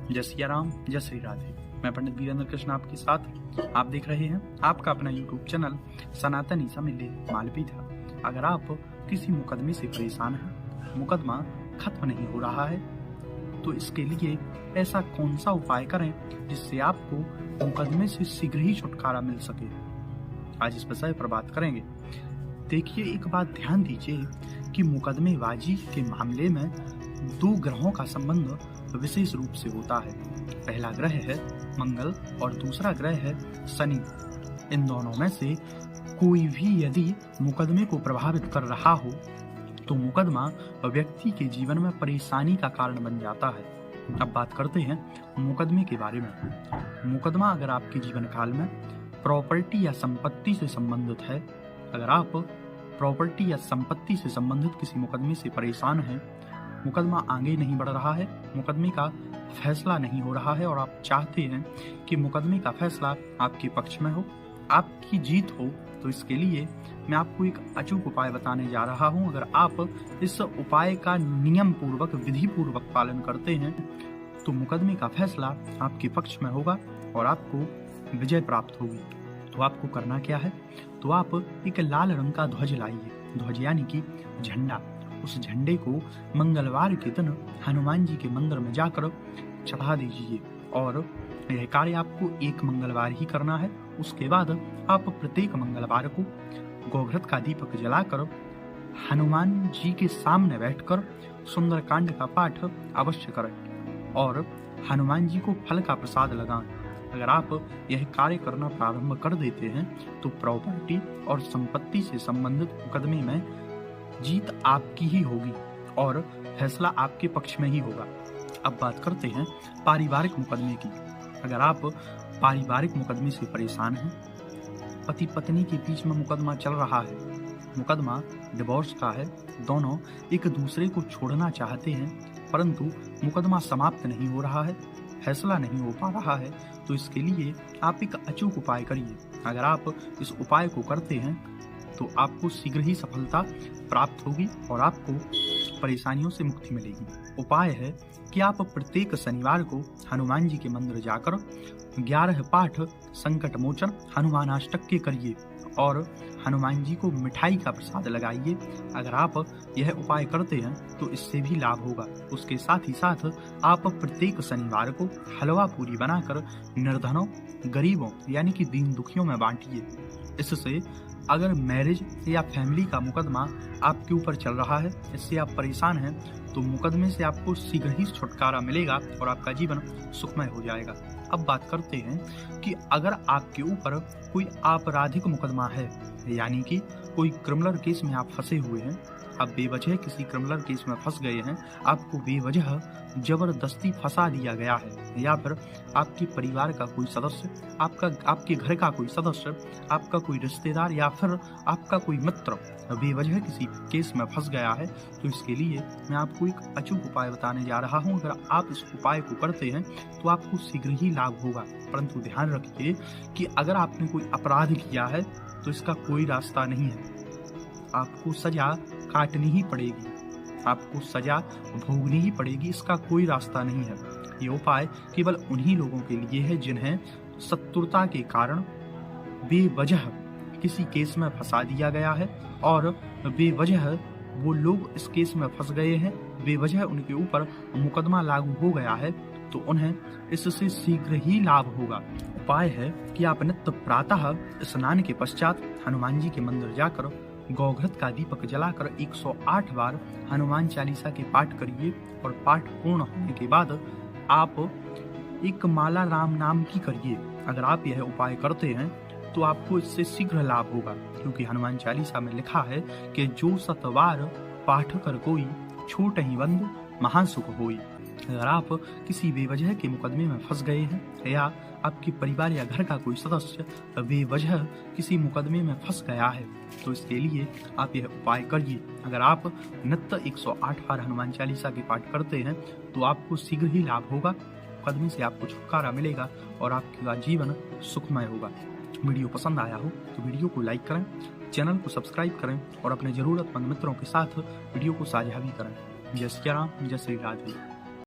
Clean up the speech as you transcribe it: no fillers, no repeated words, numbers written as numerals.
जय सिया राम, जय श्री राधे। मैं पंडित वीरेंद्र कृष्ण आपके साथ। आप देख रहे हैं आपका अपना YouTube चैनल सनातनी समिले मालपीठा। अगर आप किसी मुकदमे से परेशान हैं, मुकदमा खत्म नहीं हो रहा है, तो इसके लिए ऐसा कौन सा उपाय करें जिससे आपको मुकदमे से शीघ्र ही छुटकारा मिल सके। आज इस विषय पर बात करेंगे। देखिए, एक बात ध्यान दीजिए कि मुकदमेबाजी के मामले में दो ग्रहों का संबंध विशेष रूप से होता है। पहला ग्रह है मंगल और दूसरा ग्रह है शनि। इन दोनों में से कोई भी यदि मुकदमे को प्रभावित कर रहा हो तो मुकदमा व्यक्ति के जीवन में परेशानी का कारण बन जाता है। अब बात करते हैं मुकदमे के बारे में। मुकदमा अगर आपके जीवन काल में प्रॉपर्टी या संपत्ति से संबंधित है, अगर आप प्रॉपर्टी या संपत्ति से संबंधित किसी मुकदमे से परेशान हैं, मुकदमा आगे नहीं बढ़ रहा है, मुकदमे का फैसला नहीं हो रहा है और आप चाहते हैं कि मुकदमे का फैसला आपके पक्ष में हो, आपकी जीत हो, तो इसके लिए मैं आपको एक अचूक उपाय बताने जा रहा हूं। अगर आप इस उपाय का नियम पूर्वक, विधि पूर्वक पालन करते हैं तो मुकदमे का फैसला आपके पक्ष में होगा और आपको विजय प्राप्त होगी। तो आपको करना क्या है? तो आप एक लाल रंग का ध्वज लाइए। ध्वज यानी कि झंडा। उस झंडे को मंगलवार के दिन हनुमान जी के मंदिर में जाकर चढ़ा दीजिए और यह कार्य आपको एक मंगलवार ही करना है। उसके बाद आप प्रत्येक मंगलवार को गोघृत का दीपक जलाकर हनुमान जी के सामने बैठकर सुंदरकांड का पाठ अवश्य करें और हनुमान जी को फल का प्रसाद लगाएं। अगर आप यह कार्य करना प्रारंभ कर देते हैं तो प्रॉपर्टी और संपत्ति से संबंधित मुकदमे में जीत आपकी ही होगी और फैसला आपके पक्ष में ही होगा। अब बात करते हैं पारिवारिक मुकदमे की। अगर आप पारिवारिक मुकदमे से परेशान हैं, पति पत्नी के बीच में मुकदमा चल रहा है, मुकदमा डिवोर्स का है, दोनों एक दूसरे को छोड़ना चाहते हैं परंतु मुकदमा समाप्त नहीं हो रहा है, फैसला नहीं हो पा रहा है, तो इसके लिए आप एक अचूक उपाय करिए। अगर आप इस उपाय को करते हैं तो आपको शीघ्र ही सफलता प्राप्त होगी और आपको परेशानियों से मुक्ति मिलेगी। उपाय है कि आप प्रत्येक शनिवार को हनुमान जी के मंदिर जाकर 11 पाठ संकट मोचन हनुमान अष्टक के करिए और हनुमान जी को मिठाई का प्रसाद लगाइए। अगर आप यह उपाय करते हैं तो इससे भी लाभ होगा। उसके साथ ही साथ आप प्रत्येक शनिवार को हलवा पूरी बनाकर निर्धनों, गरीबों यानी कि दीन दुखियों में बांटिए। इससे अगर मैरिज या फैमिली का मुकदमा आपके ऊपर चल रहा है, इससे आप परेशान हैं, तो मुकदमे से आपको शीघ्र ही छुटकारा मिलेगा और आपका जीवन सुखमय हो जाएगा। अब बात करते हैं कि अगर आपके ऊपर कोई आपराधिक मुकदमा है, यानी कि कोई क्रिमिनल केस में आप फंसे हुए हैं, आप बेवजह किसी क्रिमिनल केस में फंस गए हैं, आपको बेवजह जबरदस्ती फंसा दिया गया है, या फिर आपके परिवार का कोई सदस्य, आपके घर का कोई सदस्य, आपका कोई रिश्तेदार या फिर आपका कोई मित्र बेवजह किसी केस में फंस गया है, तो इसके लिए मैं आपको एक अचूक उपाय बताने जा रहा हूं। अगर आप इस उपाय को करते हैं तो आपको शीघ्र ही लाभ होगा, परंतु ध्यान रखिए कि अगर आपने कोई अपराध किया है तो इसका कोई रास्ता नहीं है। आपको सजा काटनी ही पड़ेगी, आपको सजा भोगनी ही पड़ेगी, इसका कोई रास्ता नहीं है। ये उपाय केवल उन्हीं लोगों के लिए है जिन्हें शत्रुता के कारण बेवजह किसी केस में फंसा दिया गया है और बेवजह वो लोग इस केस में फंस गए हैं, बेवजह उनके ऊपर मुकदमा लागू हो गया है, तो उन्हें इससे शीघ्र ही लाभ होगा। उपाय है कि आप नित्य प्रातः स्नान के पश्चात हनुमान जी के मंदिर जाकर गोघृत का दीपक जलाकर 108 बार हनुमान चालीसा के पाठ करिए और पाठ पूर्ण होने के बाद आप एक माला राम नाम की करिए। अगर आप यह उपाय करते हैं तो आपको इससे शीघ्र लाभ होगा, क्योंकि हनुमान चालीसा में लिखा है कि जो 7 बार पाठ कर कोई, छोट ही बंद महान सुख होई। अगर आप किसी बेवजह के मुकदमे में फंस गए हैं या आपके परिवार या घर का कोई सदस्य बेवजह किसी मुकदमे में फंस गया है, तो इसके लिए आप यह उपाय करिए। अगर आप नित्य 108 बार हनुमान चालीसा के पाठ करते हैं तो आपको शीघ्र ही लाभ होगा, मुकदमे से आपको छुटकारा मिलेगा और आपका जीवन सुखमय होगा। वीडियो पसंद आया हो तो वीडियो को लाइक करें, चैनल को सब्सक्राइब करें और अपने जरूरतमंद मित्रों के साथ वीडियो को साझा भी करें। जय श्री राम, जय श्री राधे।